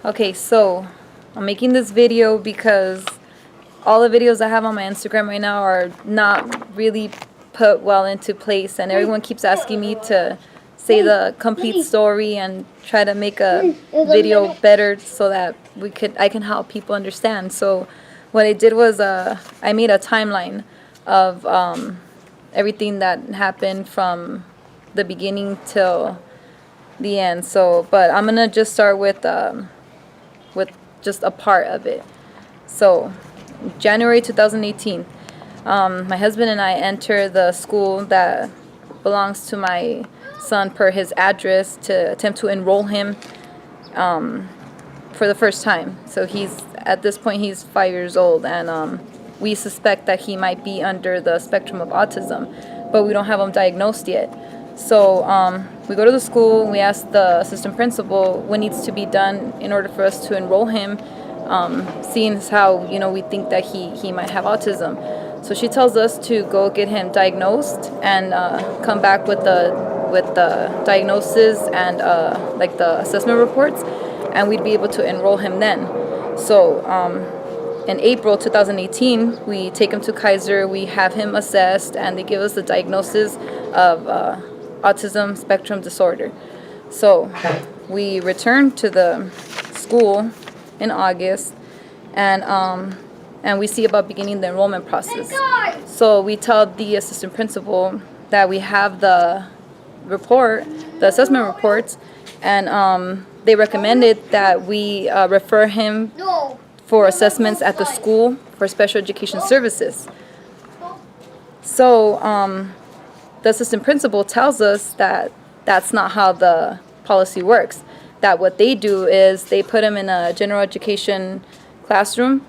Okay, so I'm making this video because all the videos I have on my Instagram right now are not really put well into place, and everyone keeps asking me to say the complete story and try to make a video better so that I can help people understand. So what I did was I made a timeline of everything that happened from the beginning till the end. So, but I'm gonna just start with just a part of it. So, January 2018, my husband and I enter the school that belongs to my son per his address to attempt to enroll him for the first time. So at this point he's 5 years old, and we suspect that he might be under the spectrum of autism, but we don't have him diagnosed yet. So we go to the school, we ask the assistant principal what needs to be done in order for us to enroll him, seeing as how we think that he might have autism. So she tells us to go get him diagnosed and come back with the diagnosis and like the assessment reports, and we'd be able to enroll him then. So in April 2018, we take him to Kaiser, we have him assessed, and they give us the diagnosis of autism spectrum disorder. So we return to the school in August, and we see about beginning the enrollment process. So we tell the assistant principal that we have the assessment reports, and they recommended that we refer him for assessments at the school for special education services. So the assistant principal tells us that that's not how the policy works. That what they do is they put him in a general education classroom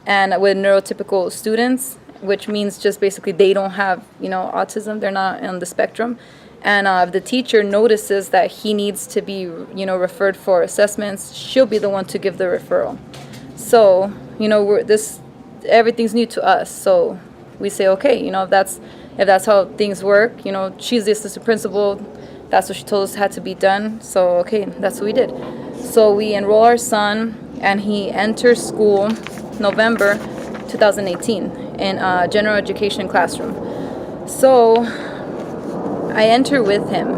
and with neurotypical students, which means just basically they don't have autism, they're not on the spectrum. And if the teacher notices that he needs to be referred for assessments, she'll be the one to give the referral. So everything's new to us, so we say, okay, if that's how things work, she's the assistant principal, that's what she told us had to be done, so okay, that's what we did. So we enroll our son, and he enters school November 2018 in a general education classroom. So I enter with him.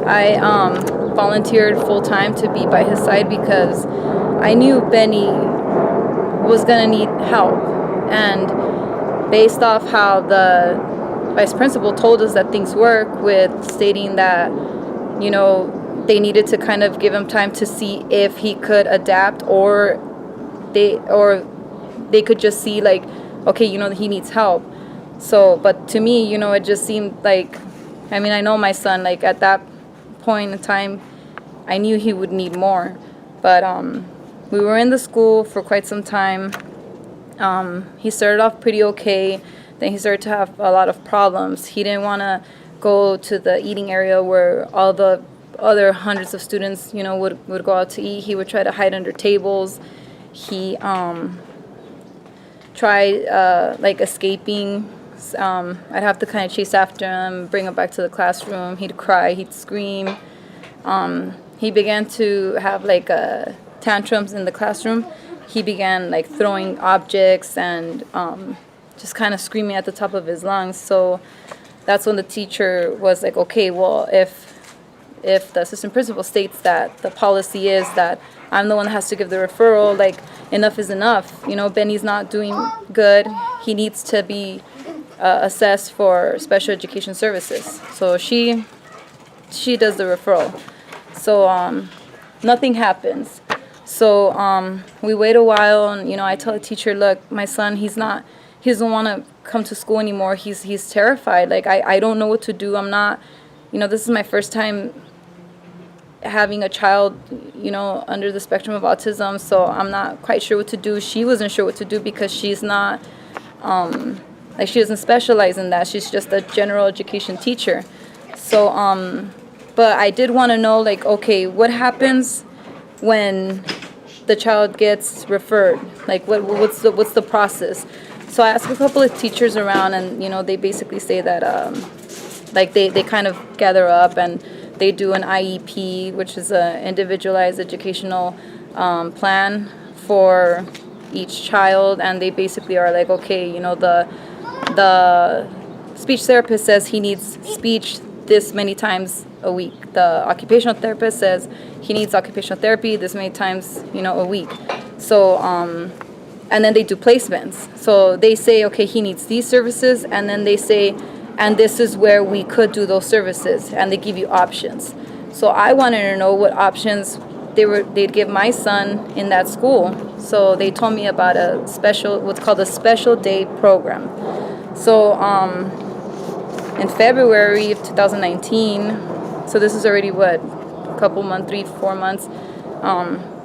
I volunteered full-time to be by his side because I knew Benny was going to need help, and based off how the vice principal told us that things work, with stating that they needed to kind of give him time to see if he could adapt, or they could just see like, okay, he needs help. So but to me, it just seemed like, I know my son, like at that point in time I knew he would need more, but we were in the school for quite some time. He started off pretty okay, then he started to have a lot of problems. He didn't want to go to the eating area where all the other hundreds of students would go out to eat. He would try to hide under tables. He tried like escaping. I'd have to kind of chase after him, bring him back to the classroom. He'd cry, he'd scream. He began to have like tantrums in the classroom. He began like throwing objects and just kind of screaming at the top of his lungs. So that's when the teacher was like, okay, well, if the assistant principal states that the policy is that I'm the one that has to give the referral, like enough is enough. Benny's not doing good. He needs to be assessed for special education services. So she does the referral. So nothing happens. So we wait a while, and I tell the teacher, look, my son, he doesn't want to come to school anymore. He's terrified. Like I don't know what to do. I'm not, this is my first time having a child, under the spectrum of autism, so I'm not quite sure what to do. She wasn't sure what to do because she's not, she doesn't specialize in that. She's just a general education teacher. So, but I did want to know, like, okay, what happens when the child gets referred? Like, what's the process? So I asked a couple of teachers around, and they basically say that like they kind of gather up and They do an IEP, which is an individualized educational plan for each child, and they basically are like, okay, you know, the speech therapist says he needs speech this many times a week. The occupational therapist says he needs occupational therapy this many times, you know, a week. So, and then they do placements. So they say, okay, he needs these services, and then they say, and this is where we could do those services, and they give you options. So I wanted to know what options they'd give my son in that school. So they told me about a special, what's called a special day program. So in February of 2019, so this is already what, a couple months, 3-4 months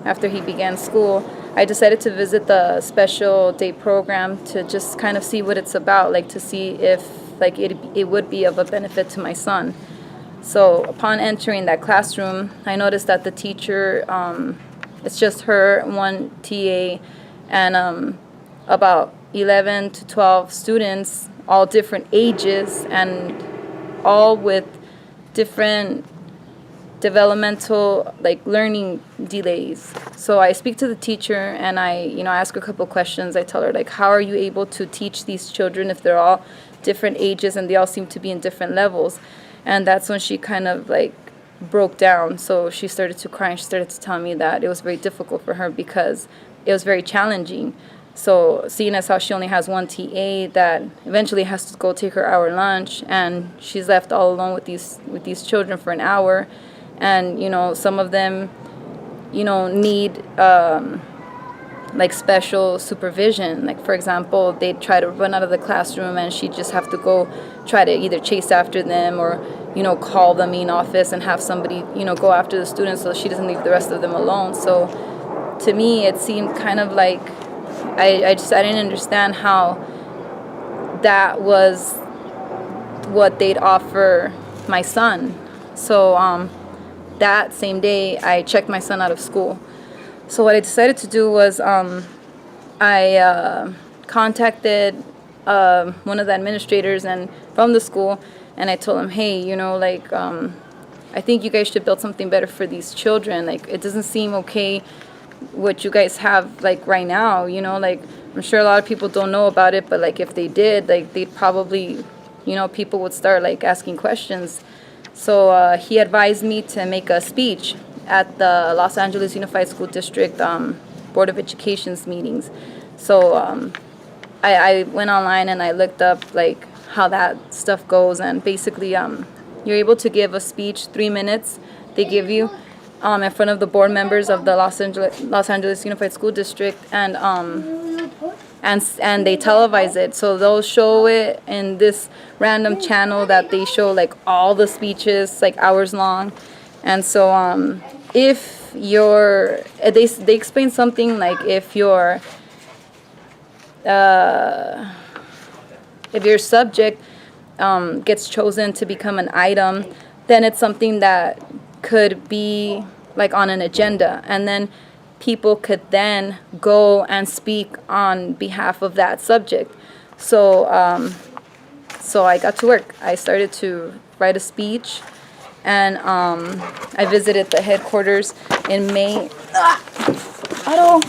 after he began school, I decided to visit the special day program to just kind of see what it's about, like to see if like it would be of a benefit to my son. So upon entering that classroom, I noticed that the teacher, it's just her, one TA, and about 11 to 12 students, all different ages and all with different developmental like learning delays. So I speak to the teacher and I, you know, ask her a couple questions. I tell her like, how are you able to teach these children if they're all different ages and they all seem to be in different levels? And that's when she kind of like broke down. So she started to cry and she started to tell me that it was very difficult for her because it was very challenging. So seeing as how she only has one TA that eventually has to go take her hour lunch, and she's left all alone with these children for an hour, and you know, some of them, you know, need like special supervision. Like for example, they try to run out of the classroom and she just have to go try to either chase after them or, you know, call the main office and have somebody, you know, go after the students so she doesn't leave the rest of them alone. So to me it seemed kind of like I didn't understand how that was what they'd offer my son. So that same day I checked my son out of school. So what I decided to do was I contacted one of the administrators and from the school, and I told him, hey, you know, like I think you guys should build something better for these children. Like it doesn't seem okay what you guys have like right now, you know, like I'm sure a lot of people don't know about it, but like if they did, like they'd probably, you know, people would start like asking questions. So he advised me to make a speech at the Los Angeles Unified School District Board of Education's meetings. So I went online and I looked up like how that stuff goes, and basically you're able to give a speech 3 minutes they give you in front of the board members of the Los Angeles Unified School District, and they televise it. So they'll show it in this random channel that they show like all the speeches, like hours long. And so if you're, they explain something like if your subject gets chosen to become an item, then it's something that could be like on an agenda, and then people could then go and speak on behalf of that subject. So so I got to work. I started to write a speech, and I visited the headquarters in May. Otto.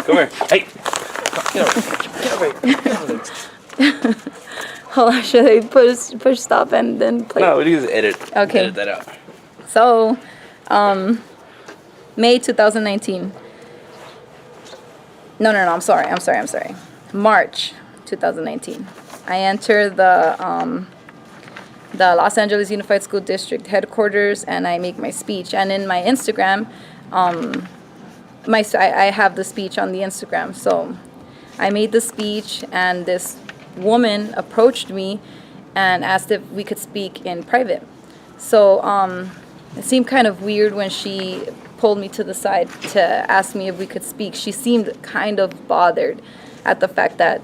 Come here. Hey. Get away. Hold on, should I push stop and then play? No, we can just edit. Okay. Edit that out. So, May 2019. No, I'm sorry. March 2019. I entered the Los Angeles Unified School District headquarters, and I make my speech. And in my Instagram, I have the speech on the Instagram. So I made the speech, and this woman approached me and asked if we could speak in private. So it seemed kind of weird when she pulled me to the side to ask me if we could speak. She seemed kind of bothered at the fact that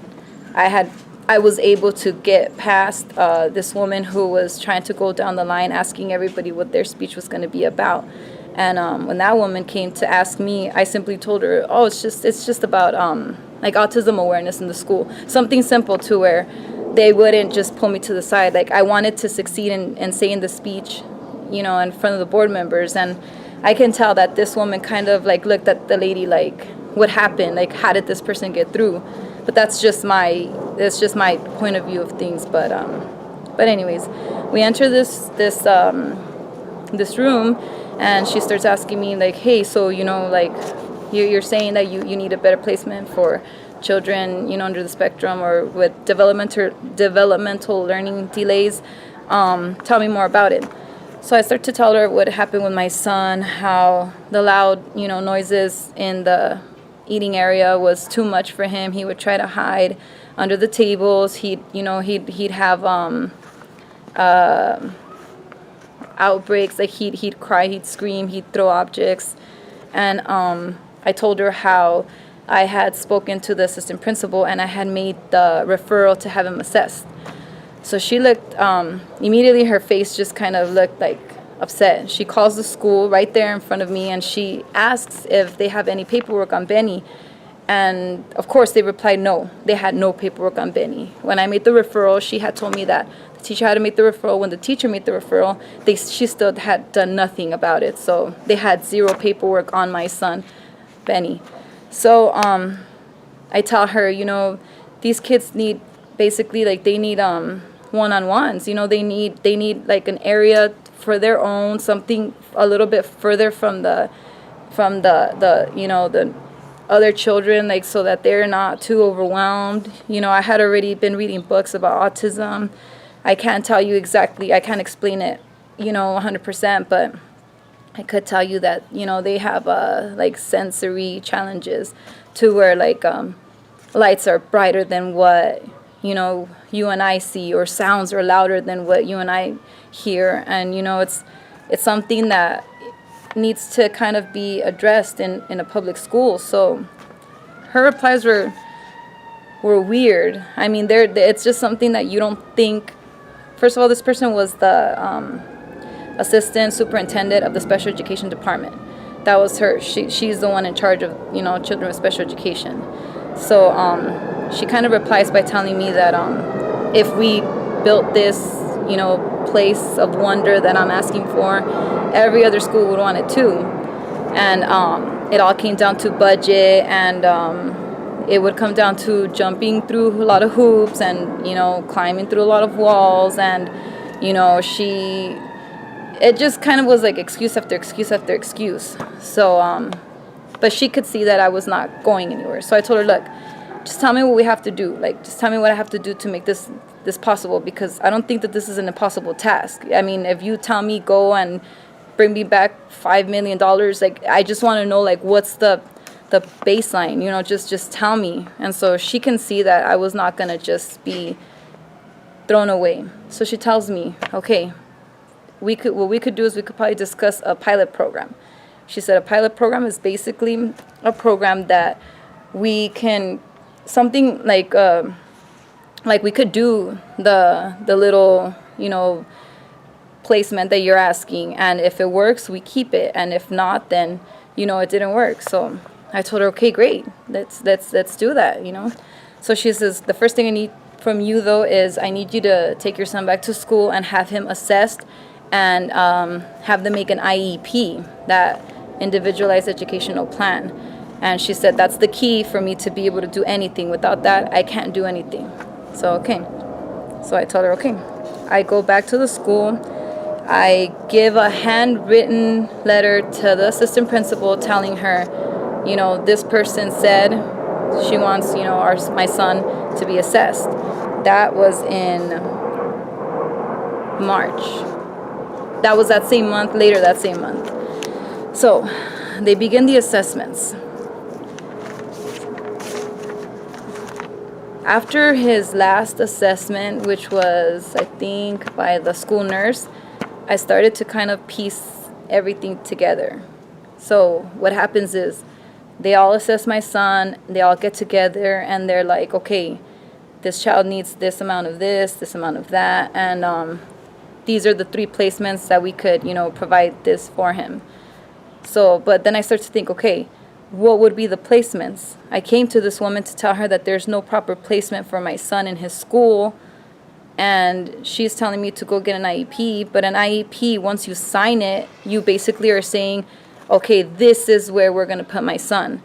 I was able to get past this woman who was trying to go down the line asking everybody what their speech was going to be about. And when that woman came to ask me, I simply told her, oh, it's just about like autism awareness in the school. Something simple to where they wouldn't just pull me to the side. Like, I wanted to succeed in saying the speech, you know, in front of the board members. And I can tell that this woman kind of like looked at the lady like, what happened? Like, how did this person get through? But that's just my point of view of things. But anyways, we enter this room, and she starts asking me like, hey, so, you know, like, you're saying that you need a better placement for children, you know, under the spectrum or with developmental learning delays. Tell me more about it. So I start to tell her what happened with my son, how the loud, you know, noises in the eating area was too much for him. He would try to hide under the tables. He'd have outbreaks. Like, he'd cry, he'd scream, he'd throw objects. And I told her how I had spoken to the assistant principal and I had made the referral to have him assessed. So she looked, immediately her face just kind of looked like upset. She calls the school right there in front of me, and she asks if they have any paperwork on Benny. And of course they replied no, they had no paperwork on Benny. When I made the referral, she had told me that the teacher had to make the referral. When the teacher made the referral, she still had done nothing about it. So they had zero paperwork on my son, Benny. So I tell her, you know, these kids need basically, like, they need one-on-ones. You know, they need like an area for their own, something a little bit further from the you know, the other children, like, so that they're not too overwhelmed. You know, I had already been reading books about autism. I can't tell you exactly, I can't explain it, you know, 100%, but I could tell you that, you know, they have like sensory challenges to where, like, lights are brighter than what, you know, you and I see, or sounds are louder than what you and I hear. And, you know, it's something that needs to kind of be addressed in a public school. So her replies were weird. I mean, it's just something that you don't think. First of all, this person was the assistant superintendent of the special education department. That was her. She's the one in charge of, you know, children with special education. So she kind of replies by telling me that if we built this, you know, place of wonder that I'm asking for, every other school would want it too. And it all came down to budget, and it would come down to jumping through a lot of hoops and, you know, climbing through a lot of walls. And, you know, it just kind of was like excuse after excuse after excuse. So, but she could see that I was not going anywhere. So I told her, look, just tell me what we have to do. Like, just tell me what I have to do to make this possible, because I don't think that this is an impossible task. I mean, if you tell me go and bring me back $5 million, like, I just want to know, like, what's the baseline, you know, just tell me. And so she can see that I was not going to just be thrown away. So she tells me, okay, what we could do is we could probably discuss a pilot program. She said a pilot program is basically a program that we can, something like we could do the little, you know, placement that you're asking, and if it works, we keep it, and if not, then, you know, it didn't work. So I told her, okay, great, let's do that, you know. So she says, the first thing I need from you, though, is I need you to take your son back to school and have him assessed, and have them make an IEP, that individualized educational plan. And she said that's the key for me to be able to do anything. Without that, I can't do anything. So okay. So I told her, okay. I go back to the school. I give a handwritten letter to the assistant principal telling her, you know, this person said she wants, you know, my son to be assessed. That was in March. That was that same month, later that same month. So they begin the assessments. After his last assessment, which was, I think, by the school nurse, I started to kind of piece everything together. So what happens is they all assess my son, they all get together, and they're like, okay, this child needs this amount of this amount of that, and these are the 3 placements that we could, you know, provide this for him. So, but then I start to think, okay, what would be the placements? I came to this woman to tell her that there's no proper placement for my son in his school, and she's telling me to go get an IEP. But an IEP, once you sign it, you basically are saying, okay, this is where we're going to put my son.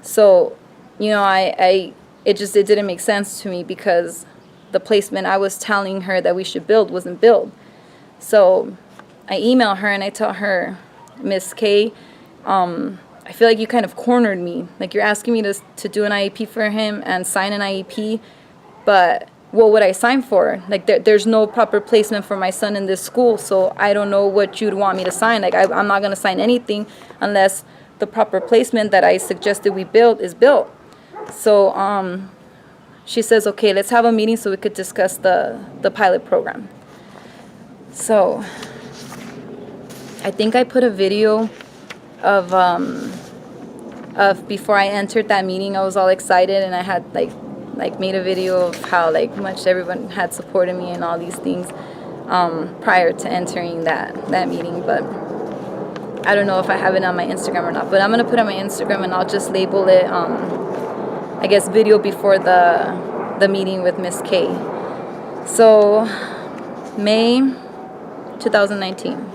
So, it didn't make sense to me, because the placement I was telling her that we should build wasn't built. So I email her and I tell her, Miss K, I feel like you kind of cornered me. Like, you're asking me to do an IEP for him and sign an IEP, but what would I sign for? Like, there's no proper placement for my son in this school, so I don't know what you'd want me to sign. Like, I'm not going to sign anything unless the proper placement that I suggested we build is built. So she says, okay, let's have a meeting so we could discuss the pilot program. So I think I put a video of before I entered that meeting. I was all excited, and I had like made a video of how much everyone had supported me and all these things prior to entering that meeting. But I don't know if I have it on my Instagram or not, but I'm gonna put it on my Instagram, and I'll just label it I guess video before the meeting with Miss K. So May 2019,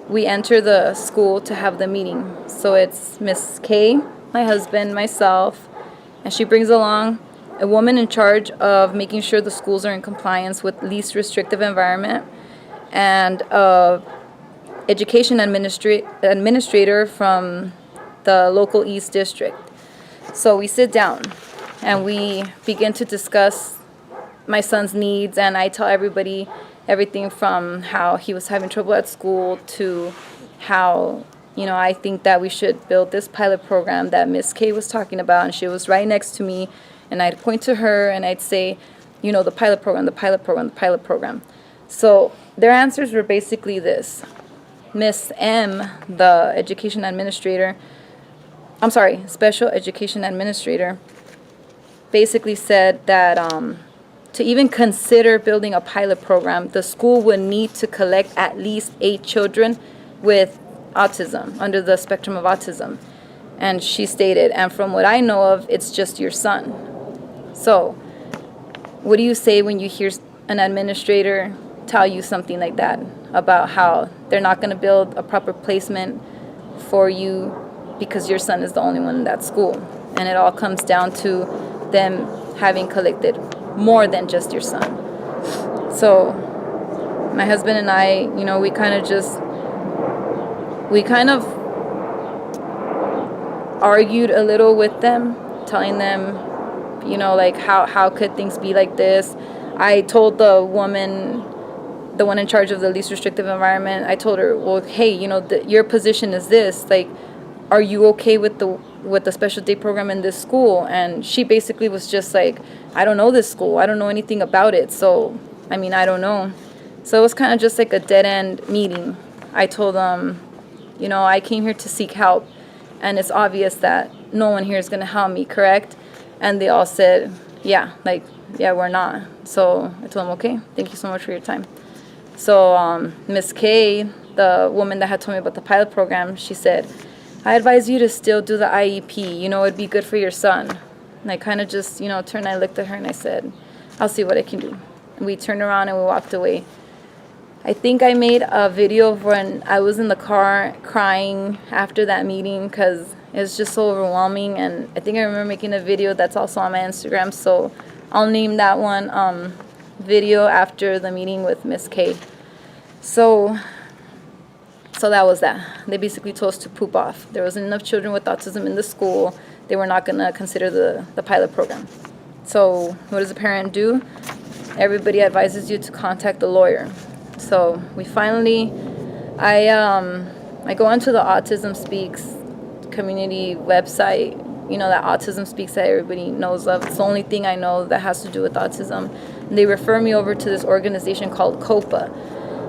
we enter the school to have the meeting. So it's Miss K, my husband, myself, and she brings along a woman in charge of making sure the schools are in compliance with least restrictive environment, and education administrator from the local East District. So we sit down and we begin to discuss my son's needs, and I tell everybody everything from how he was having trouble at school to how, I think that we should build this pilot program that Miss K was talking about. And she was right next to me, and I'd point to her and I'd say, the pilot program, the pilot program, the pilot program. So their answers were basically this. Miss M, the special education administrator, basically said that to even consider building a pilot program, the school would need to collect at least 8 children with autism, under the spectrum of autism. And she stated, and from what I know of, it's just your son. So what do you say when you hear an administrator tell you something like that about how they're not going to build a proper placement for you because your son is the only one in that school? And it all comes down to them having collected more than just your son. So my husband and I, we kind of argued a little with them, telling them, how could things be like this? I told the one in charge of the least restrictive environment, I told her, well, hey, your position is this, are you okay with the special day program in this school? And she basically was just like, I don't know this school. I don't know anything about it. So, I don't know. So it was kind of just like a dead-end meeting. I told them, I came here to seek help, and it's obvious that no one here is going to help me, correct? And they all said, yeah, we're not. So I told them, okay, thank you so much for your time. So Miss K, the woman that had told me about the pilot program, she said, I advise you to still do the IEP. It'd be good for your son. And I kind of just, turned and I looked at her and I said, I'll see what I can do. And we turned around and we walked away. I think I made a video of when I was in the car crying after that meeting, because it was just so overwhelming. And I think I remember making a video that's also on my Instagram. So I'll name that one video after the meeting with Miss K. So that was that. They basically told us to poop off. There wasn't enough children with autism in the school. They were not going to consider the pilot program. So what does a parent do? Everybody advises you to contact the lawyer. So we finally, I go onto the Autism Speaks community website, that Autism Speaks that everybody knows of. It's the only thing I know that has to do with autism. And they refer me over to this organization called COPA.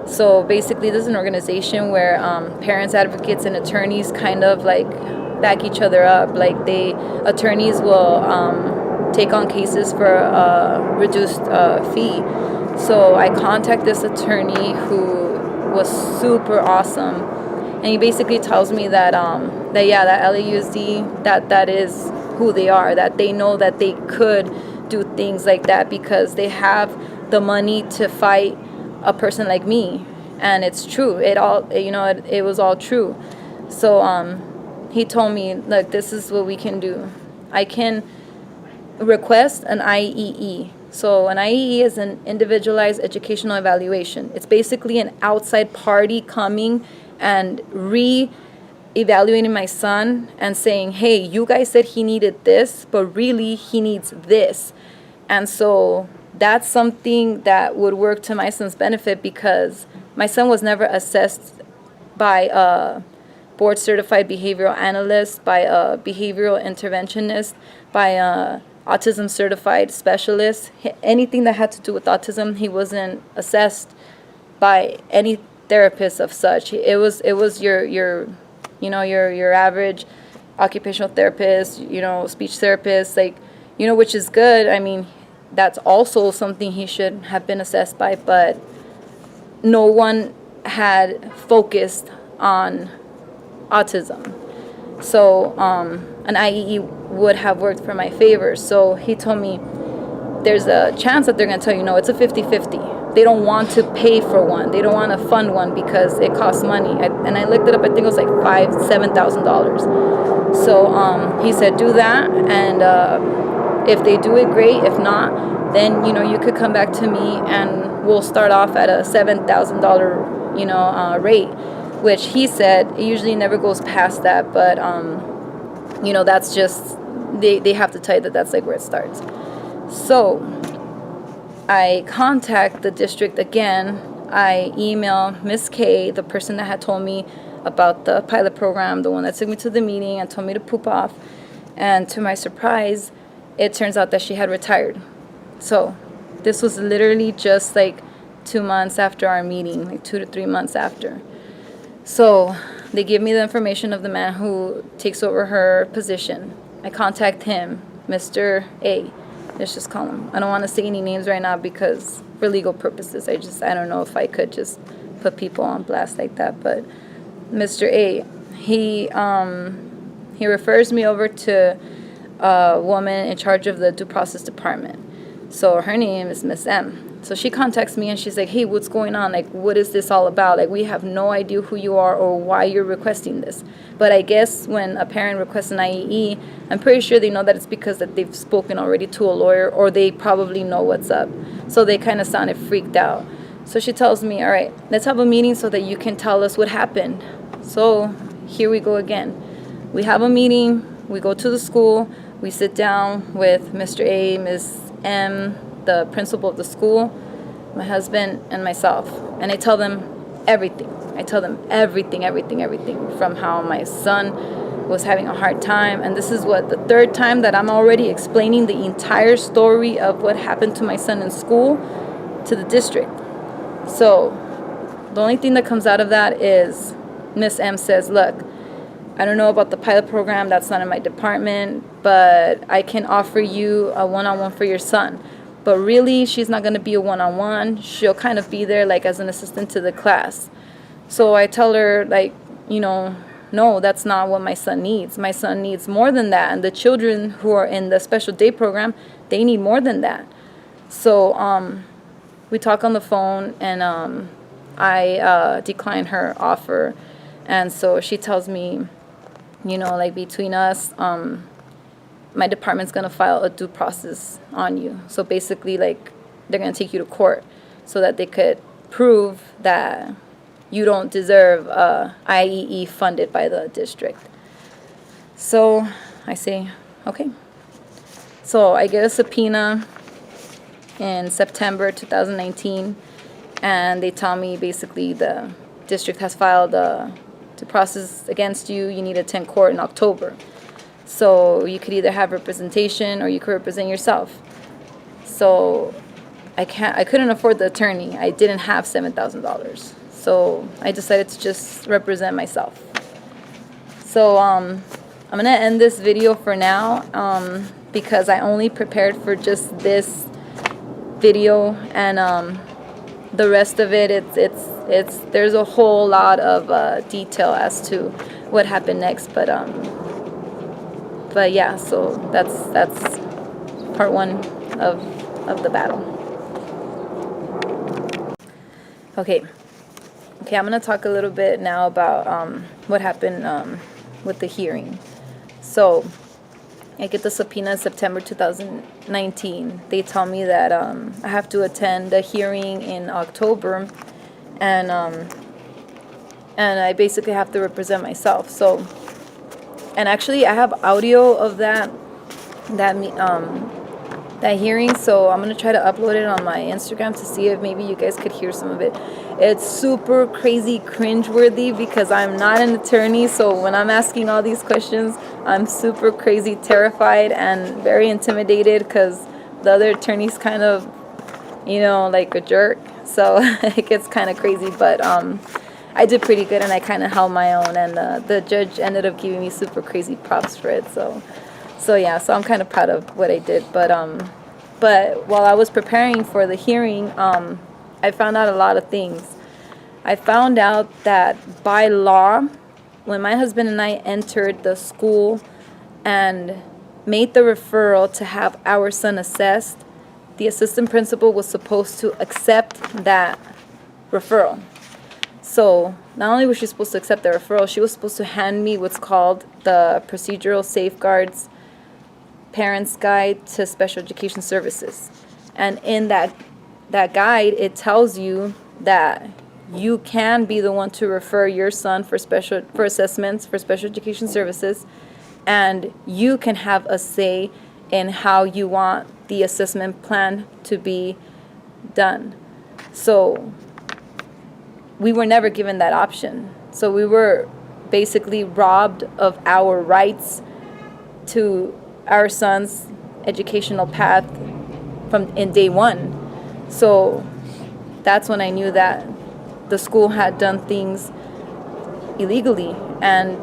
So basically, this is an organization where parents, advocates, and attorneys kind of back each other up. Attorneys will take on cases for a reduced fee. So I contact this attorney who was super awesome, And he basically tells me that that LAUSD, that is who they are, that they know that they could do things like that because they have the money to fight a person like me. And it's true. It was all true. So he told me, look, this is what we can do. I can request an IEE. So an IEE is an individualized educational evaluation. It's basically an outside party coming and evaluating my son and saying, hey, you guys said he needed this, but really he needs this. And so that's something that would work to my son's benefit because my son was never assessed by a board certified behavioral analyst, by a behavioral interventionist, by a autism certified specialist. Anything that had to do with autism, he wasn't assessed by any therapist of such. It was your average occupational therapist, speech therapist, which is good. I mean, that's also something he should have been assessed by, but no one had focused on autism. So an IEE would have worked for my favor. So he told me there's a chance that they're going to tell you, no, it's a 50-50. They don't want to pay for one. They don't want to fund one because it costs money. And I looked it up. I think it was like $7,000. So he said, do that. And if they do it, great. If not, then, you could come back to me and we'll start off at a $7,000, rate, which he said it usually never goes past that. But, that's just, they have to tell you that that's like where it starts. So I contact the district again. I email Miss K, the person that had told me about the pilot program, the one that took me to the meeting and told me to poop off. And to my surprise, it turns out that she had retired. So this was literally just like 2 months after our meeting, like 2 to 3 months after. So they give me the information of the man who takes over her position. I contact him, Mr. A. Let's just call him. I don't want to say any names right now because for legal purposes, I don't know if I could just put people on blast like that. But Mr. A, he refers me over to a woman in charge of the due process department. So her name is Miss M. So she contacts me and she's like, hey, what's going on? Like, what is this all about? Like, we have no idea who you are or why you're requesting this. But I guess when a parent requests an IEE, I'm pretty sure they know that it's because that they've spoken already to a lawyer or they probably know what's up. So they kind of sounded freaked out. So she tells me, all right, let's have a meeting so that you can tell us what happened. So here we go again. We have a meeting. We go to the school. We sit down with Mr. A, Ms. M, the principal of the school, my husband, and myself. And I tell them everything. I tell them everything from how my son was having a hard time. And this is the third time that I'm already explaining the entire story of what happened to my son in school to the district. So the only thing that comes out of that is Miss M says, look, I don't know about the pilot program. That's not in my department, but I can offer you a one-on-one for your son. But really, she's not going to be a one-on-one. She'll kind of be there like as an assistant to the class. So I tell her, like, no, that's not what my son needs. My son needs more than that. And the children who are in the special day program, they need more than that. So we talk on the phone, and I decline her offer. And so she tells me, like between us, my department's going to file a due process on you. So basically, like, they're going to take you to court so that they could prove that you don't deserve IEE funded by the district. So I say, okay. So I get a subpoena in September 2019, and they tell me basically the district has filed a due process against you. You need to attend court in October. So you could either have representation or you could represent yourself. So I couldn't afford the attorney. I didn't have $7,000. So I decided to just represent myself. So I'm going to end this video for now because I only prepared for just this video, and the rest of it, it's there's a whole lot of detail as to what happened next. But yeah, so that's part one of the battle. Okay, I'm gonna talk a little bit now about what happened with the hearing. So I get the subpoena September 2019. They tell me that I have to attend a hearing in October, and I basically have to represent myself. So, and actually, I have audio of that hearing. So I'm gonna try to upload it on my Instagram to see if maybe you guys could hear some of it. It's super crazy cringeworthy because I'm not an attorney, so when I'm asking all these questions, I'm super crazy terrified and very intimidated because the other attorney's kind of, like a jerk. So it gets kind of crazy, but I did pretty good and I kind of held my own, and the judge ended up giving me super crazy props for it. So yeah, so I'm kind of proud of what I did. But while I was preparing for the hearing, I found out a lot of things. I found out that by law, when my husband and I entered the school and made the referral to have our son assessed, the assistant principal was supposed to accept that referral. So not only was she supposed to accept the referral, she was supposed to hand me what's called the Procedural Safeguards Parents Guide to Special Education Services. And in that guide, it tells you that you can be the one to refer your son for assessments for special education services, and you can have a say in how you want the assessment plan to be done. So we were never given that option. So we were basically robbed of our rights to our son's educational path in day one. So that's when I knew that the school had done things illegally and,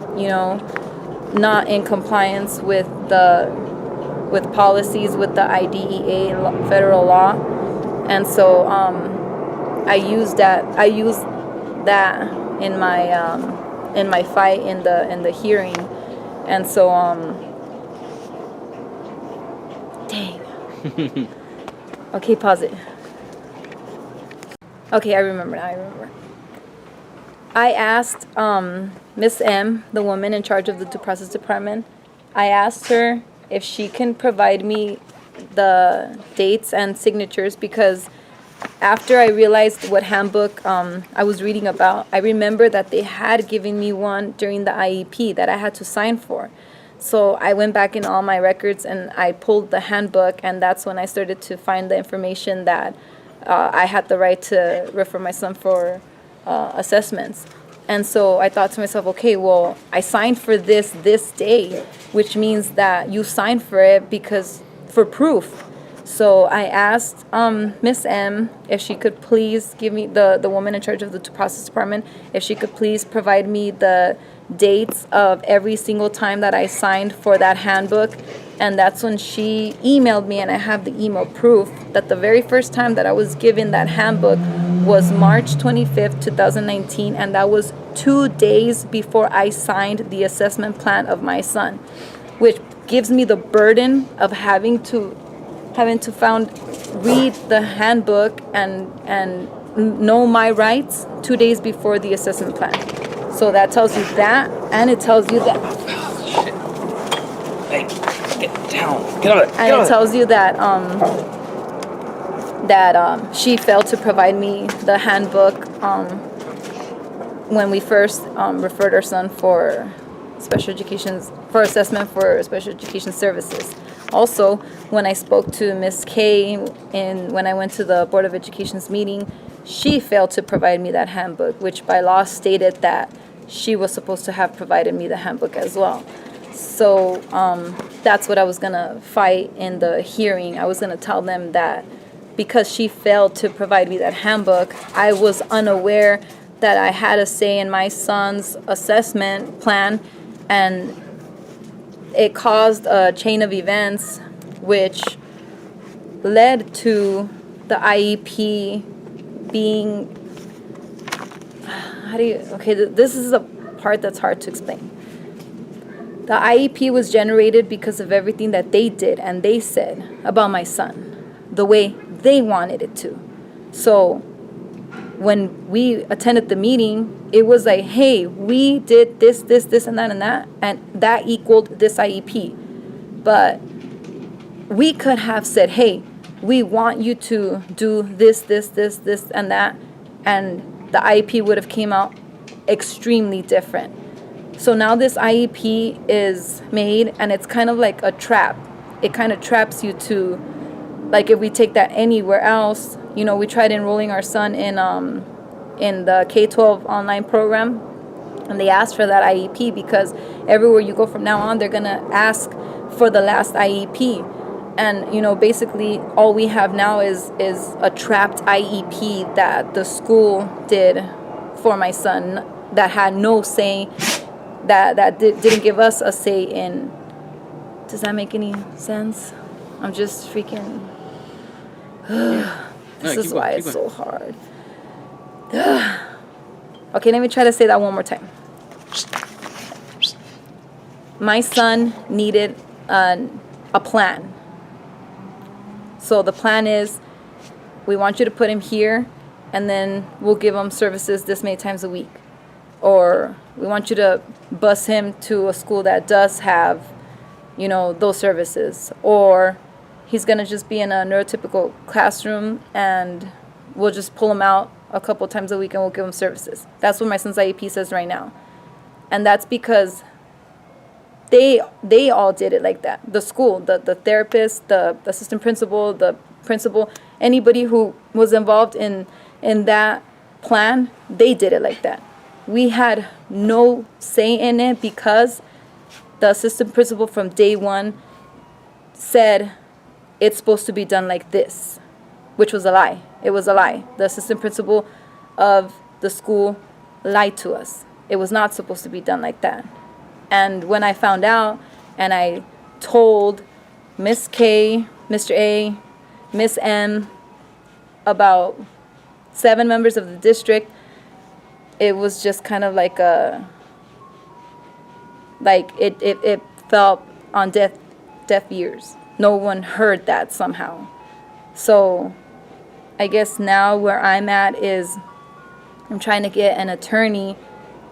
not in compliance with policies with the IDEA federal law. And so I used that in my fight in the hearing. And so dang. Okay, pause it. Okay, I remember now. I asked Miss M, the woman in charge of the due process department, I asked her if she can provide me the dates and signatures, because after I realized what handbook I was reading about, I remember that they had given me one during the IEP that I had to sign for. So I went back in all my records and I pulled the handbook, and that's when I started to find the information that I had the right to refer my son for assessments. And so I thought to myself, okay, well, I signed for this day, which means that you signed for it for proof. So I asked Miss M if she could please give me, the woman in charge of the due process department, if she could please provide me the dates of every single time that I signed for that handbook. And that's when she emailed me, and I have the email proof that the very first time that I was given that handbook was March 25th, 2019, and that was 2 days before I signed the assessment plan of my son, which gives me the burden of having to read the handbook and know my rights 2 days before the assessment plan. So that tells you that, and it tells you that. Oh, shit. Hey, get down. Get over there. And it tells you that she failed to provide me the handbook when we first referred our son for assessment for special education services. Also, when I spoke to Miss K when I went to the Board of Education's meeting, she failed to provide me that handbook, which by law stated that she was supposed to have provided me the handbook as well. So that's what I was going to fight in the hearing. I was going to tell them that because she failed to provide me that handbook, I was unaware that I had a say in my son's assessment plan, and it caused a chain of events which led to the IEP being, this is a part that's hard to explain. The IEP was generated because of everything that they did and they said about my son, the way they wanted it to. So when we attended the meeting, it was like, hey, we did this, and that equaled this IEP. But we could have said, hey, we want you to do this, and that, and the IEP would have came out extremely different. So now this IEP is made, and it's kind of like a trap. It kind of traps you to, like, if we take that anywhere else, you know, we tried enrolling our son in the K-12 online program, and they asked for that IEP because everywhere you go from now on, they're going to ask for the last IEP. And, you know, basically all we have now is a trapped IEP that the school did for my son that had no say, that didn't give us a say in. Does that make any sense? I'm just freaking... This is why it's so hard. Okay, let me try to say that one more time. My son needed a plan. So the plan is, we want you to put him here, and then we'll give him services this many times a week. Or we want you to bus him to a school that does have, you know, those services. Or he's going to just be in a neurotypical classroom, and we'll just pull him out a couple times a week and we'll give him services. That's what my son's IEP says right now. And that's because they all did it like that. The school, the therapist, the assistant principal, the principal, anybody who was involved in that plan, they did it like that. We had no say in it because the assistant principal from day one said it's supposed to be done like this, which was a lie. It was a lie. The assistant principal of the school lied to us. It was not supposed to be done like that. And when I found out and I told Miss K, Mr. A, Miss M, about 7 members of the district, it was just kind of like it fell on deaf ears. No one heard that somehow. So I guess now where I'm at is I'm trying to get an attorney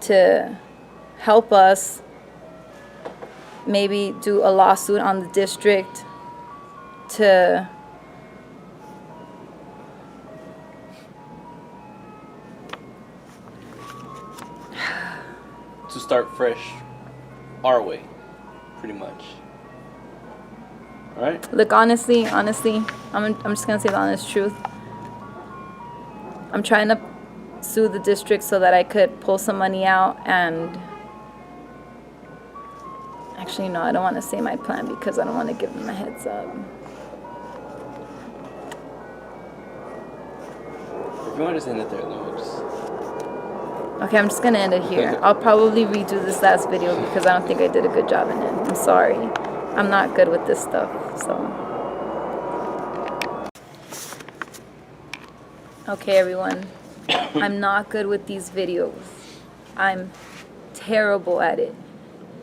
to help us maybe do a lawsuit on the district to start fresh our way, pretty much. All right? Look, honestly, I'm just gonna say the honest truth. I'm trying to sue the district so that I could pull some money out, and actually, no, I don't want to say my plan because I don't want to give them a heads up. If you want to just end it there, though, just... Okay, I'm just gonna end it here. I'll probably redo this last video because I don't think I did a good job in it. I'm sorry. I'm not good with this stuff, so. Okay, everyone. I'm not good with these videos. I'm terrible at it.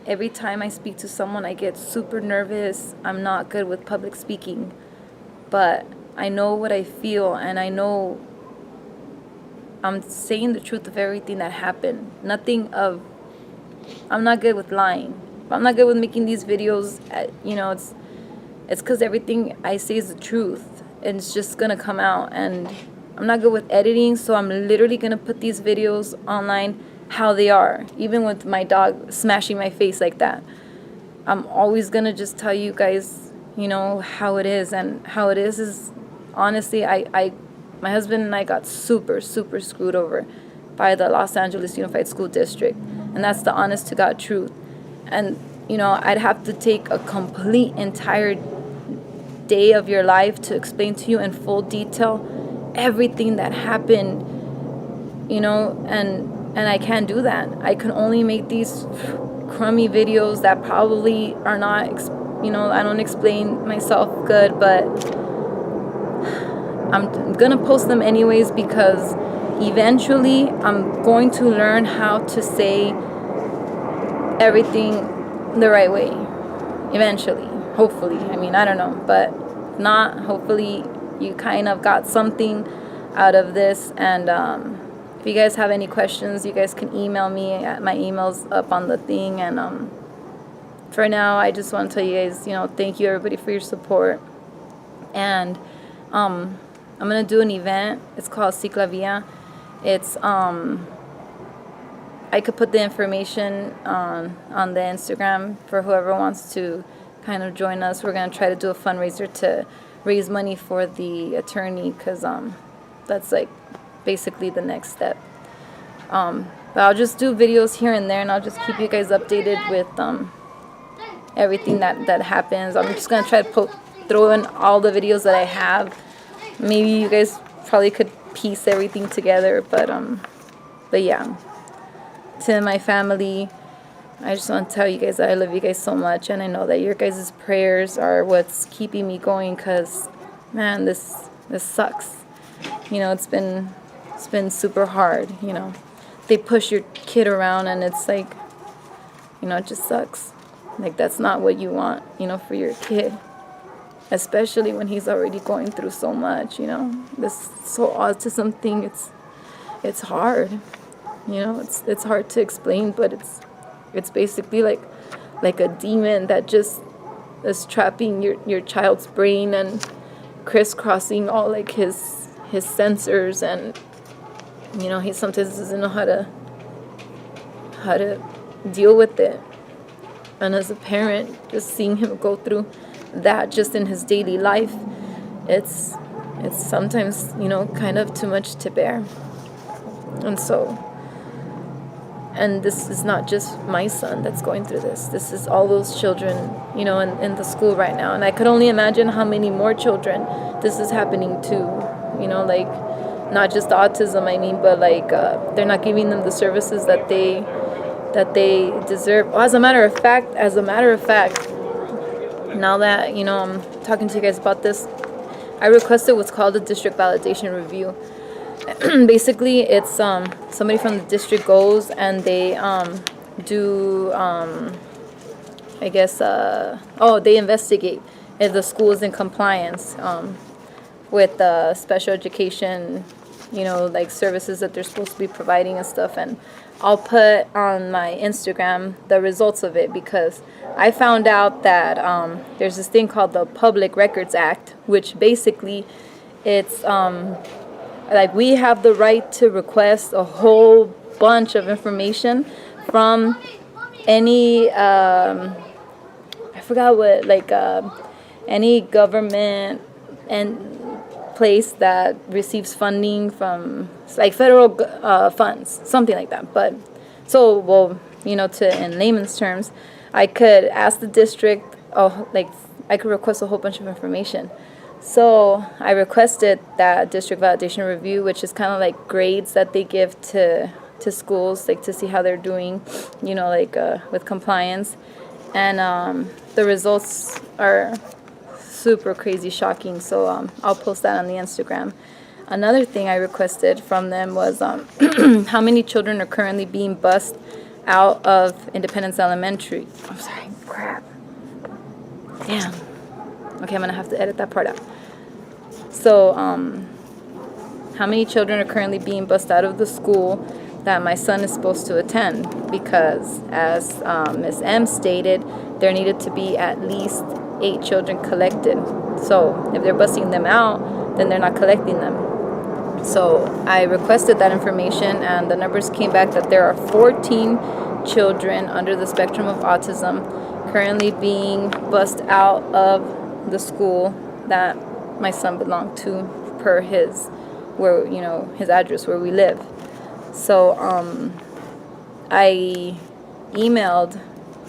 Every time I speak to someone, I get super nervous. I'm not good with public speaking. But I know what I feel, and I know I'm saying the truth of everything that happened. I'm not good with lying. I'm not good with making these videos. You know, it's because everything I say is the truth, and it's just gonna come out. And I'm not good with editing, so I'm literally gonna put these videos online how they are, even with my dog smashing my face like that. I'm always gonna just tell you guys, you know, how it is. And how it is honestly, my husband and I got super screwed over by the Los Angeles Unified School District, and that's the honest to God truth. And you know, I'd have to take a complete entire day of your life to explain to you in full detail everything that happened, you know, and I can't do that. I can only make these crummy videos that probably are not, you know, I don't explain myself good, but I'm gonna post them anyways because eventually I'm going to learn how to say everything the right way. Eventually, hopefully. I mean, I don't know, but if not, hopefully you kind of got something out of this. And if you guys have any questions, you guys can email me. My email's up on the thing. And for now, I just want to tell you guys, thank you everybody for your support. And I'm gonna do an event. It's called Ciclavia. It's I could put the information on the Instagram for whoever wants to kind of join us. We're gonna try to do a fundraiser to raise money for the attorney, because that's like basically the next step. But I'll just do videos here and there, and I'll just keep you guys updated with everything that happens. I'm just gonna try to throw in all the videos that I have. Maybe you guys probably could piece everything together, but yeah. To my family, I just want to tell you guys that I love you guys so much, and I know that your guys' prayers are what's keeping me going, because man, this sucks. It's been super hard. They push your kid around, and it's like, it just sucks. Like, that's not what you want, for your kid, especially when he's already going through so much. This whole autism thing, it's hard. It's hard to explain, but it's basically like a demon that just is trapping your child's brain and crisscrossing all like his sensors, and he sometimes doesn't know how to deal with it. And as a parent, just seeing him go through that just in his daily life, it's sometimes kind of too much to bear. And this is not just my son that's going through this. This is all those children, in the school right now. And I could only imagine how many more children this is happening to, like, not just autism, but like they're not giving them the services that they deserve. Well, as a matter of fact, now that, I'm talking to you guys about this, I requested what's called a district validation review. Basically, it's somebody from the district goes and they do they investigate if the school is in compliance with special education, like services that they're supposed to be providing and stuff. And I'll put on my Instagram the results of it, because I found out that there's this thing called the Public Records Act, which basically it's like we have the right to request a whole bunch of information from any I forgot what, like any government and place that receives funding from like federal funds, something like that. But so, well, in layman's terms, I could ask the district, I could request a whole bunch of information. So I requested that district validation review, which is kind of like grades that they give to schools, like to see how they're doing, with compliance. And the results are super crazy shocking. So I'll post that on the Instagram. Another thing I requested from them was how many children are currently being bused out of Independence Elementary. I'm sorry, crap. Damn. Okay, I'm going to have to edit that part out. So, how many children are currently being bused out of the school that my son is supposed to attend? Because, as Ms. M stated, there needed to be at least 8 children collected. So, if they're busing them out, then they're not collecting them. So, I requested that information, and the numbers came back that there are 14 children under the spectrum of autism currently being bused out of the school that my son belonged to, per his address where we live. So I emailed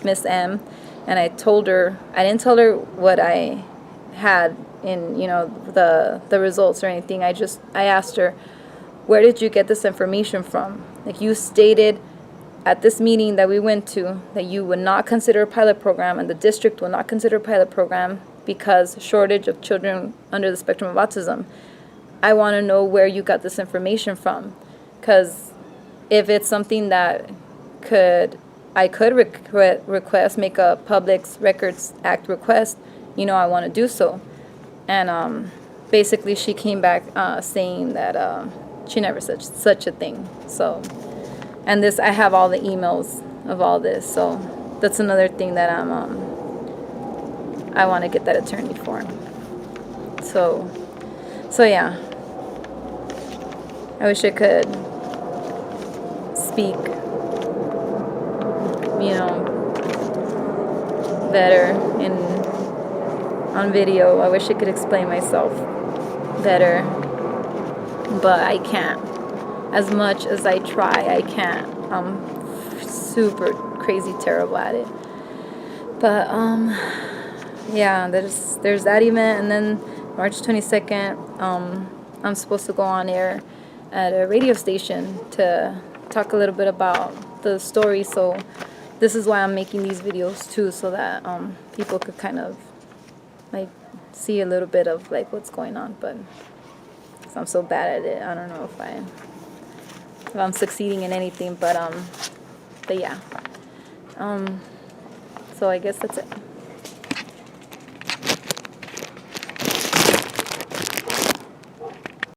Miss M, and I didn't tell her what I had in the results or anything. I asked her, where did you get this information from? Like, you stated at this meeting that we went to that you would not consider a pilot program, and the district will not consider a pilot program because shortage of children under the spectrum of autism. I want to know where you got this information from, because if it's something that I could request, make a Public Records Act request, I want to do so. And basically she came back saying that she never said such a thing. So, and this, I have all the emails of all this, so that's another thing that I want to get that attorney for. So yeah, I wish I could speak, better on video. I wish I could explain myself better, but I can't. As much as I try, I can't. I'm super crazy terrible at it. But yeah, there's that event, and then March 22nd, I'm supposed to go on air at a radio station to talk a little bit about the story. So this is why I'm making these videos too, so that people could kind of like see a little bit of like what's going on. But 'cause I'm so bad at it, I don't know if I'm succeeding in anything. But yeah. So I guess that's it.